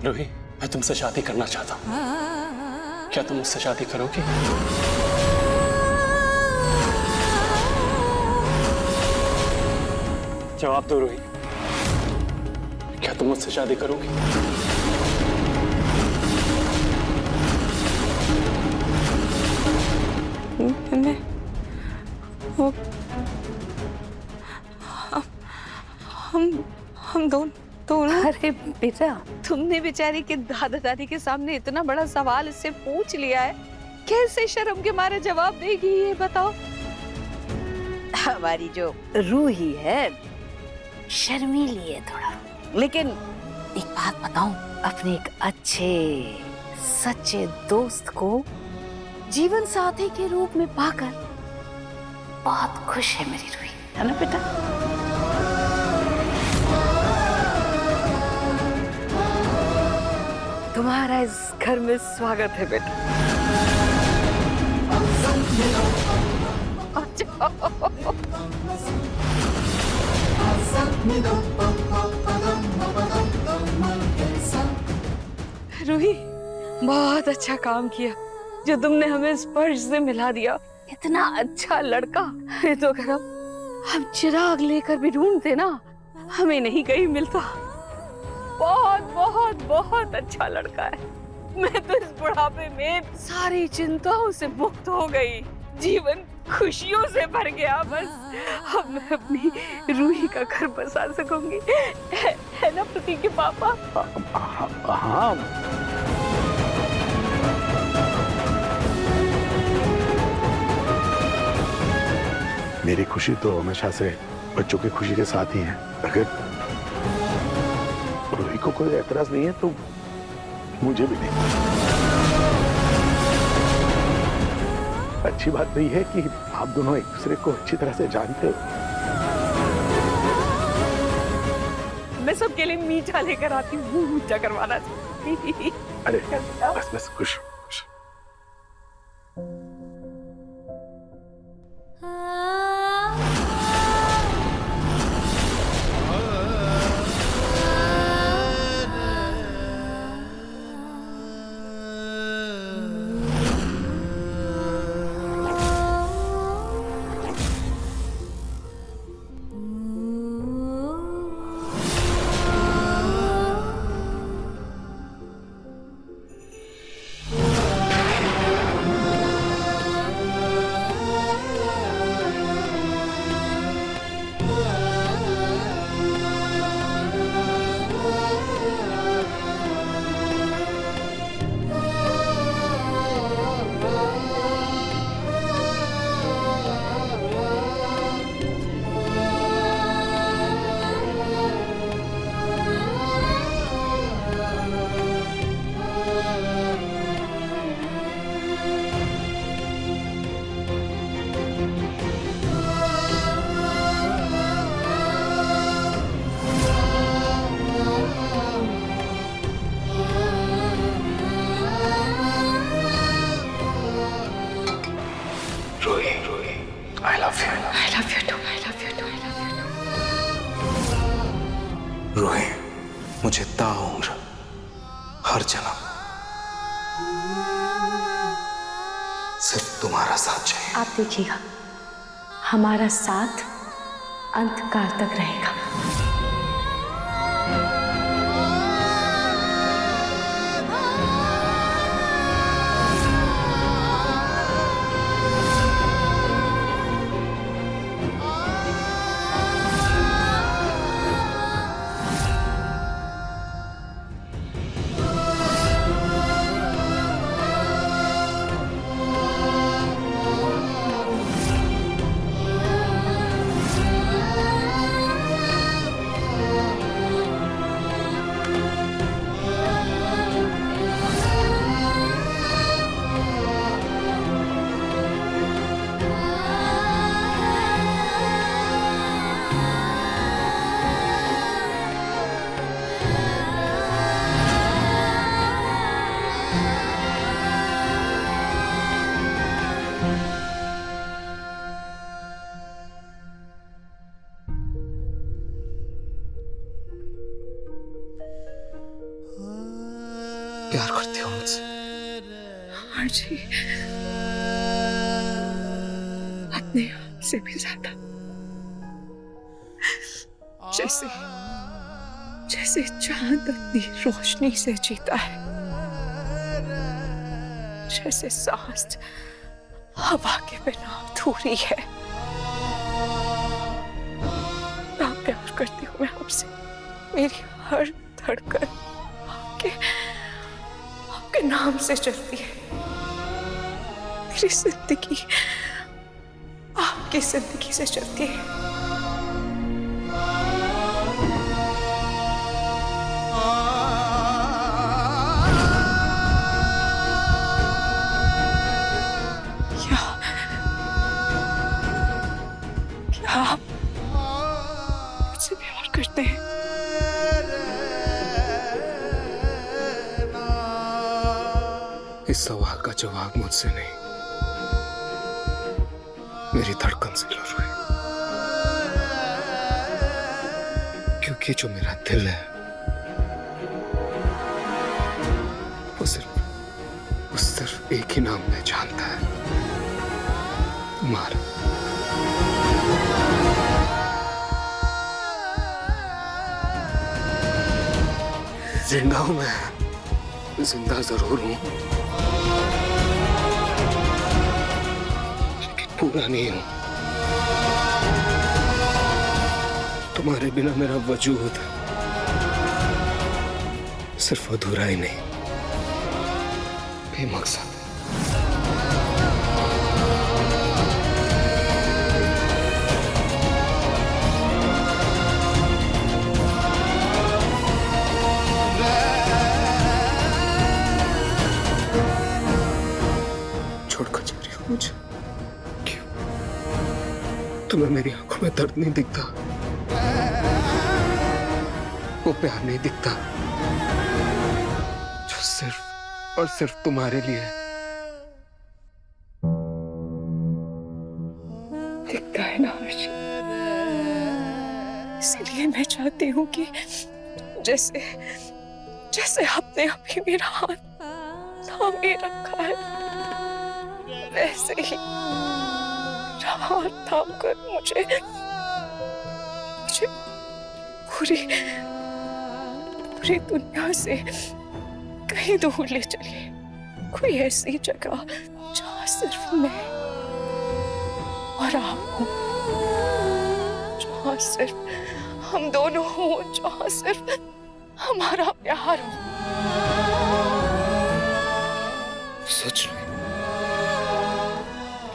रूही, मैं तुमसे शादी करना चाहता हूँ। क्या तुम मुझसे शादी करोगी? जवाब दो रूही, क्या तुम मुझसे शादी करोगी? मैं वो हम दोनों। अरे बेटा, तुमने बेचारी के दादा दादी के सामने इतना बड़ा सवाल इससे पूछ लिया है, कैसे शर्म के मारे जवाब देगी ये बताओ। हमारी जो रूही है शर्मीली है थोड़ा, लेकिन एक बात बताऊं, अपने एक अच्छे सच्चे दोस्त को जीवन साथी के रूप में पाकर बहुत खुश है मेरी रूही, है ना बेटा? तुम्हारा इस घर में स्वागत है बेटा। रूही, बहुत अच्छा काम किया जो तुमने हमें स्पर्श से मिला दिया। इतना अच्छा लड़का, ये तो अगर हम चिराग लेकर भी ढूंढते ना, हमें नहीं कहीं मिलता। बहुत बहुत बहुत अच्छा लड़का है। मैं तो इस बुढ़ापे में सारी चिंताओं से मुक्त हो गई, जीवन खुशियों से भर गया। बस अब मैं अपनी रूही का घर बसा सकूंगी, है ना प्रतीक के पापा? हाँ। मेरी खुशी तो हमेशा से बच्चों की खुशी के साथ ही है। अगर रूही को कोई एतराज नहीं है तो मुझे भी नहीं। अच्छी बात भी है कि आप दोनों एक दूसरे को अच्छी तरह से जानते हो। मैं सबके लिए मीठा लेकर आती हूँ, मीठा करवाना। अरे बस बस खुश। रूही, मुझे ताउम्र हर जन्म सिर्फ तुम्हारा साथ चाहिए। आप देखिएगा, हमारा साथ अंतकाल तक रहेगा। जी अपने आप से भी ज्यादा, जैसे जैसे चांद अपनी रोशनी से जीता है, जैसे सांस हवा के बिना अधूरी है। मैं प्यार करती हूँ मैं आपसे, मेरी हर धड़कन आपके नाम से चलती है। मेरी जिंदगी आपकी जिंदगी से चलती है। क्या आप मुझसे प्यार करते हैं? इस सवाल का जवाब मुझसे नहीं, मेरी धड़कन से लो रुई, क्योंकि जो मेरा दिल है वो सिर्फ एक ही नाम में जानता है, तुम्हारा। जिंदा हूं मैं, जिंदा जरूर हूं, लेकिन पूरा नहीं हूं। तुम्हारे बिना मेरा वजूद सिर्फ अधूरा ही नहीं, बेमकसद। छोड़कर जा रही हो मुझे, क्यों? तुम्हें मेरी आंखों में दर्द नहीं दिखता, वो प्यार नहीं दिखता जो सिर्फ और सिर्फ तुम्हारे लिए है। दिखता है ना हर्ष, इसलिए मैं चाहती हूँ कि जैसे जैसे आपने अभी मेरा हाथ थामे रखा है, वैसे ही मेरा हाथ थाम कर मुझे पूरी दुनिया से कहीं दूर ले चले, कोई ऐसी जगह जहाँ सिर्फ मैं और आप हो, जहाँ सिर्फ हम दोनों हो, जहाँ सिर्फ हमारा प्यार हो। सच नहीं,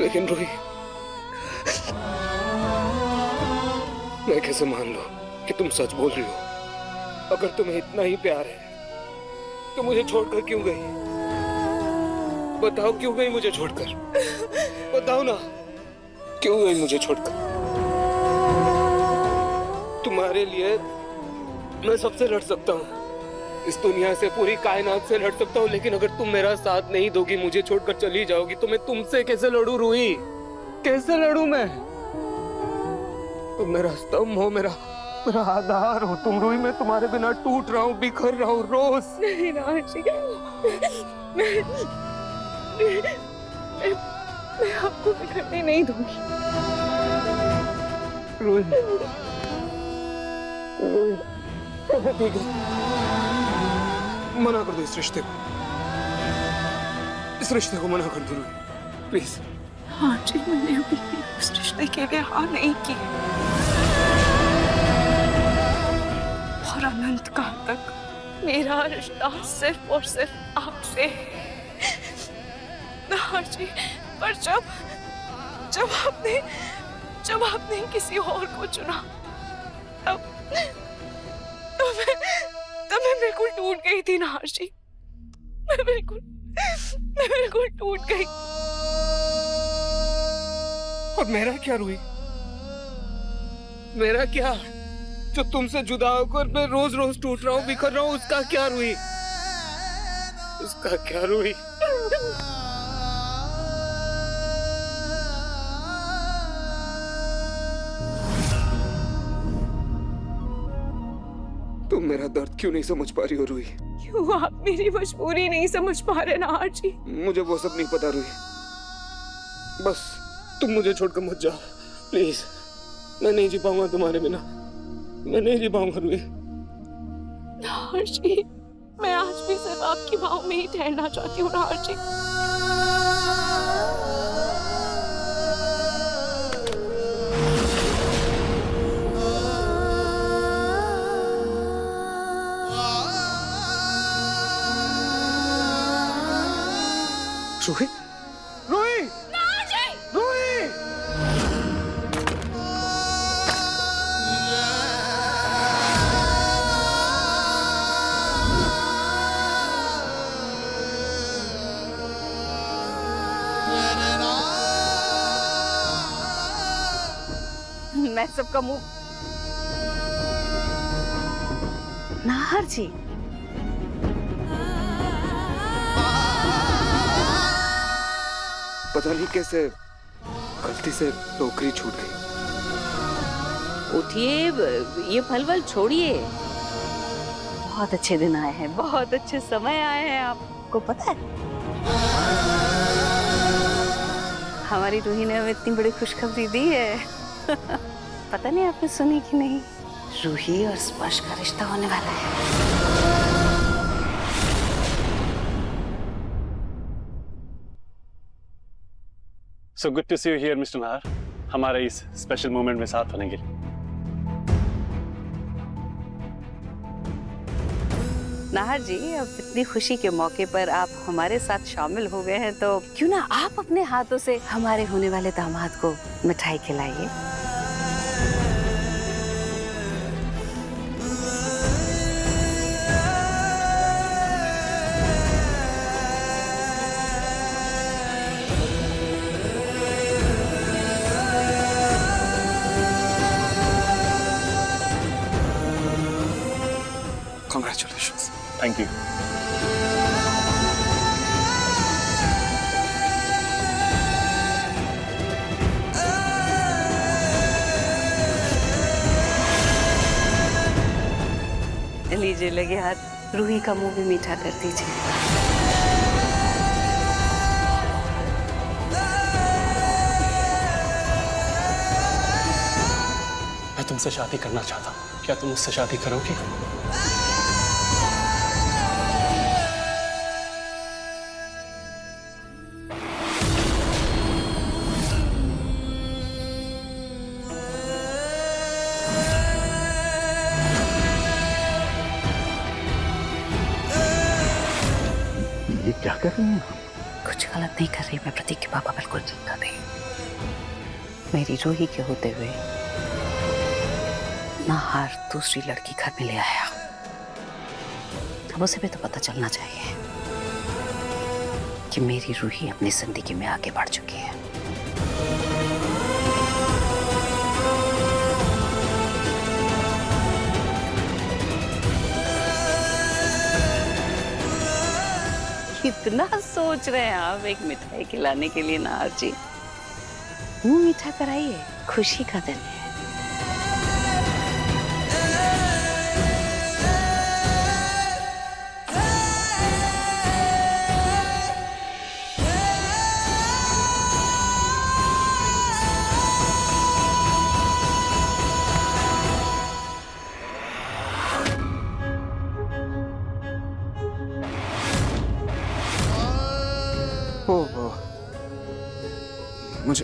लेकिन रोही, मैं कैसे मान लूं कि तुम सच बोल रही हो? अगर तुम्हें इतना ही प्यार है तो मुझे छोड़कर क्यों गई? बताओ क्यों गई मुझे छोड़कर? बताओ ना, क्यों गई मुझे छोड़कर? तुम्हारे लिए मैं सबसे लड़ सकता हूँ, इस दुनिया से, पूरी कायनात से लड़ सकता हूँ, लेकिन अगर तुम मेरा साथ नहीं दोगी, मुझे छोड़कर चली जाओगी, तो मैं तुमसे कैसे लड़ूं रूही? कैसे लड़ूं मैं? तुम मेरा स्तंभ हो, मेरा आधार हो तुम रूही। मैं तुम्हारे बिना टूट रहा हूँ, बिखर रहा हूँ रोज। नहीं राजी, मैं आपको बिखरने नहीं दूंगी। रूही, ठीक है, मना कर दो इस रिश्ते को, इस रिश्ते को मना कर दो रूही, प्लीज। हाँ जी, मैंने अभी उस रिश्ते के लिए हाँ नहीं की, और अनंत काल तक मेरा रिश्ता सिर्फ और सिर्फ आपसे। हाँ जी, पर जब आपने किसी और को चुना, तब मैं बिल्कुल टूट गई थी ना हर्षी, मैं बिल्कुल टूट गई। और मेरा क्या रूही? मेरा क्या, जो तुमसे जुदा होकर मैं रोज रोज टूट रहा हूँ, बिखर रहा हूँ, उसका क्या रूही? उसका क्या रूही? तुम मेरा दर्द क्यों नहीं समझ पा रही हो रूही? क्यों आप मेरी मजबूरी नहीं समझ पा रहे नाहर जी? मुझे वो सब नहीं पता रूही, बस तुम मुझे छोड़कर मत जाओ प्लीज। मैं नहीं जी पाऊंगा तुम्हारे बिना, मैं नहीं जी पाऊंगा रूही। नाहर जी, मैं आज भी सिर्फ आपकी बाहों में ही ठहरना चाहती हूँ नाहर जी। रूही, रूही, रूही। मैं सबका मुंह। नाहर जी, पता नहीं कैसे गलती से टोकरी छूट गई। उठिए, ये फलवल छोड़िए। बहुत अच्छे दिन आए हैं, बहुत अच्छे समय आए हैं। आपको पता है हमारी रूही ने हमें इतनी बड़ी खुशखबरी दी है। पता नहीं आपने सुनी कि नहीं? रूही और स्पर्श का रिश्ता होने वाला है। So good to see you here mister Nahar, हमारे इस स्पेशल मोमेंट में साथ होने के लिए। नाहर जी, अब इतनी खुशी के मौके पर आप हमारे साथ शामिल हो गए हैं, तो क्यों ना आप अपने हाथों से हमारे होने वाले दामाद को मिठाई खिलाइए। Congratulations. Thank you. लीजिए लगे हाथ, रूही का मुंह भी मीठा कर दीजिए। मैं तुमसे शादी करना चाहता हूँ, क्या तुम मुझसे शादी करोगी? ये क्या कर रही हैं आप? कुछ गलत नहीं कर रही मैं प्रतीक के पापा, बिल्कुल ठीक कर रही। मेरी रूही के होते हुए नाहर दूसरी लड़की घर में ले आया। अब उसे भी तो पता चलना चाहिए कि मेरी रूही अपनी जिंदगी में आगे बढ़ चुकी है। कितना सोच रहे हैं आप एक मिठाई खिलाने के लिए नाहर जी। मुंह मीठा कराइए, खुशी का दिन है।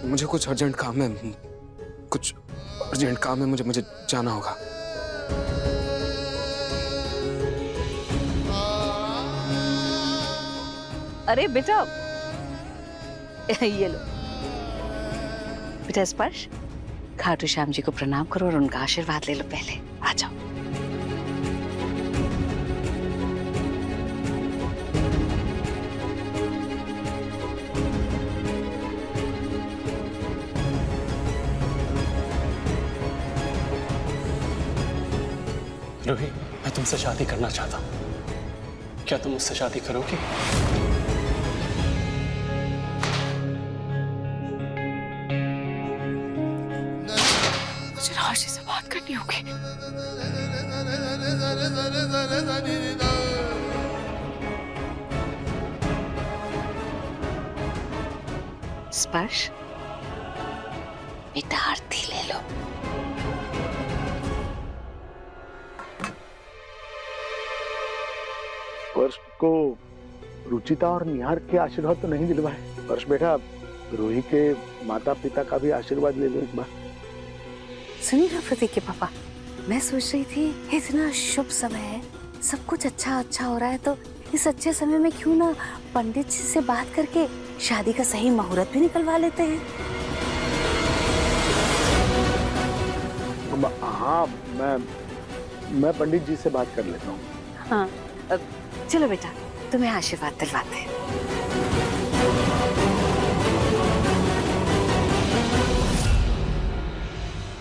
मुझे कुछ अर्जेंट काम है, कुछ अर्जेंट काम है, मुझे जाना होगा। अरे बेटा, ये लो बेटा स्पर्श, खाटू श्याम जी को प्रणाम करो और उनका आशीर्वाद ले लो। पहले आ जाओ। रूही, मैं तुमसे शादी करना चाहता हूँ, क्या तुम मुझसे शादी करोगी? मुझे नाहर जी से बात करनी होगी। स्पर्श, बेटा आरती ले लो। स्पर्श को रुचिता और निहार के आशीर्वाद तो नहीं दिलवाए। स्पर्श बेटा, रूही के माता पिता का भी आशीर्वाद ले लो एक बार। सुनिए ना प्रतीक के पापा, मैं सोच रही थी इतना शुभ समय है, सब कुछ अच्छा हो रहा है, तो इस अच्छे समय में क्यों ना पंडित जी से बात करके शादी का सही मुहूर्त भी निकलवा लेते हैं। हाँ, मैं पंडित जी से बात कर लेता हूँ। हाँ, चलो बेटा, तुम्हें आशीर्वाद दिलवाते हैं।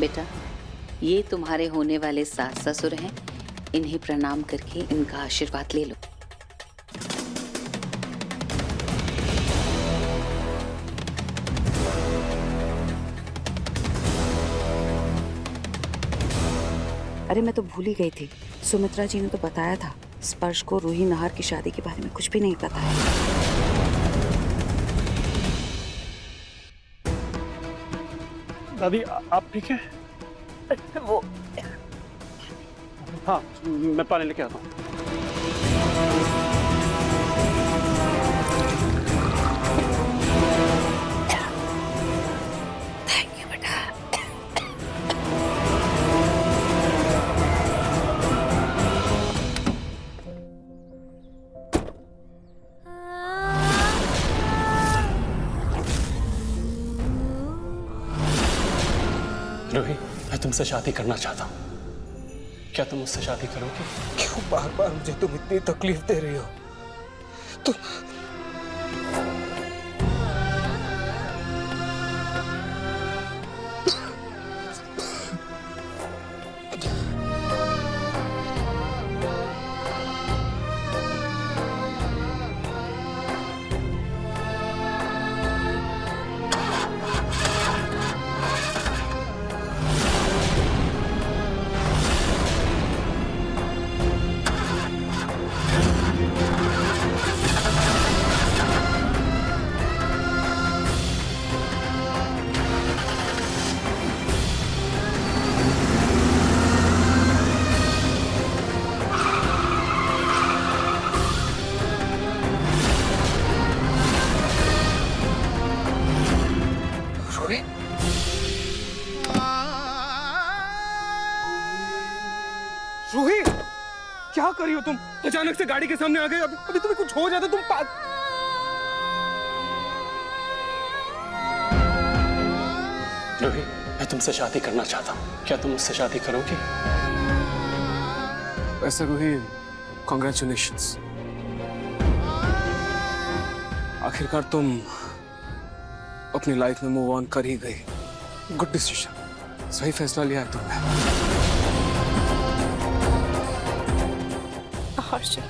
बेटा, ये तुम्हारे होने वाले सास ससुर हैं, इन्हें प्रणाम करके इनका आशीर्वाद ले लो। अरे मैं तो भूल ही गई थी, सुमित्रा जी ने तो बताया था स्पर्श को रूही नाहर की शादी के बारे में कुछ भी नहीं पता है। दादी आप ठीक है? वो हाँ, मैं पानी लेके आता हूँ। थैंक यू बेटा। रूही, मैं तुमसे शादी करना चाहता हूँ, क्या तुम मुझसे शादी करोगी? क्यों बार बार मुझे तुम इतनी तकलीफ दे रही हो? तुम रूही, क्या कर रही हो तुम? अचानक से गाड़ी के सामने आ गए। अभी तुम्हें कुछ हो जाता तुम रूही, मैं तुमसे शादी करना चाहता हूँ, क्या तुम मुझसे शादी करोगी? वैसे रूही, कॉन्ग्रेचुलेशंस। आखिरकार तुम अपनी लाइफ में मूव ऑन कर ही गई। गुड डिसीजन, सही फैसला लिया है तुमने। हर्षल,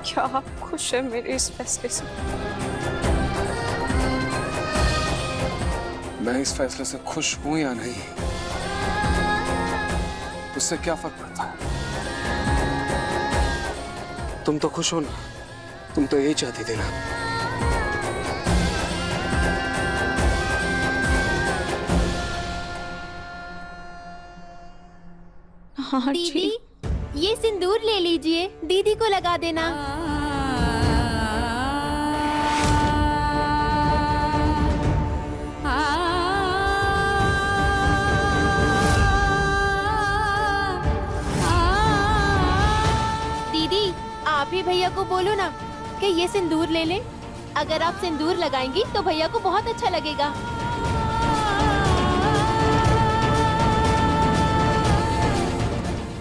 क्या आप खुश हैं मेरे इस फैसले से? मैं इस फैसले से खुश हूं या नहीं, उससे क्या फर्क पड़ता है? तुम तो खुश हो ना, तुम तो यही चाहती थी ना। हाँ दीदी, ये सिंदूर ले लीजिए, दीदी को लगा देना। दीदी, आप ही भैया को बोलो ना कि ये सिंदूर ले लें। अगर आप सिंदूर लगाएंगी तो भैया को बहुत अच्छा लगेगा।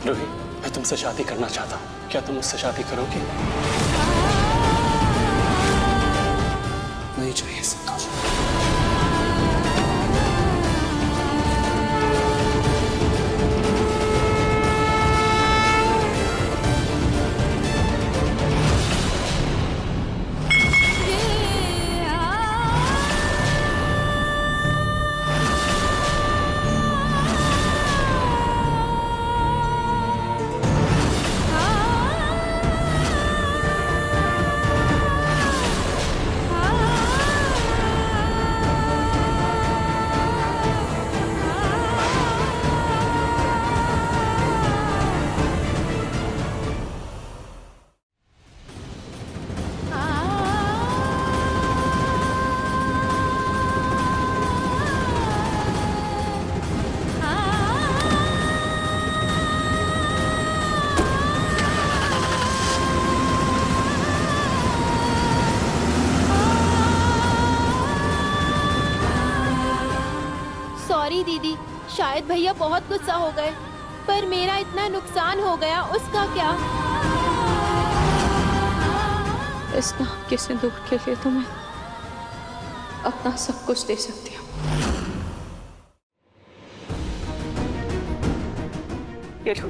रूही, मैं तुमसे शादी करना चाहता हूँ, क्या तुम मुझसे शादी करोगी? नहीं चाहिए सिंदूर। शायद भैया बहुत गुस्सा हो गए, पर मेरा इतना नुकसान हो गया, उसका क्या? इस नाम के सिंदूर के लिए तो मैं अपना सब कुछ दे सकती हूँ। ये लो।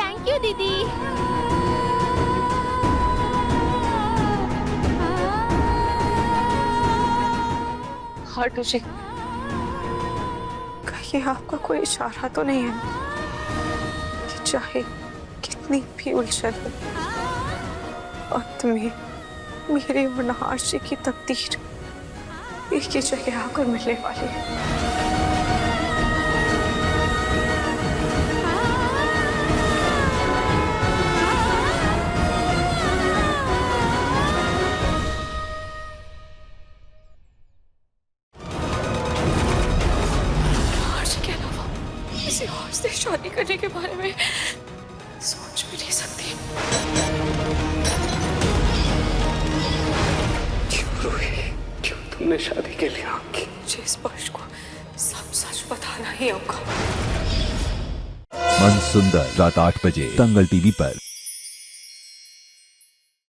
थैंक यू दीदी। हार्ट जी, कहीं आपका कोई इशारा तो नहीं है कि चाहे कितनी भी उलझन हो, अंत में मेरे और नहार जी की तकदीर एक ही जगह आकर मिलने वाली है। किसी और से शादी करने के बारे में सोच भी नहीं सकती। क्यों रोई? क्यों तुमने शादी के लिए हाँ की? मुझे स्पर्श को सब सच बताना ही होगा। मन सुंदर रात 8 बजे दंगल टीवी पर।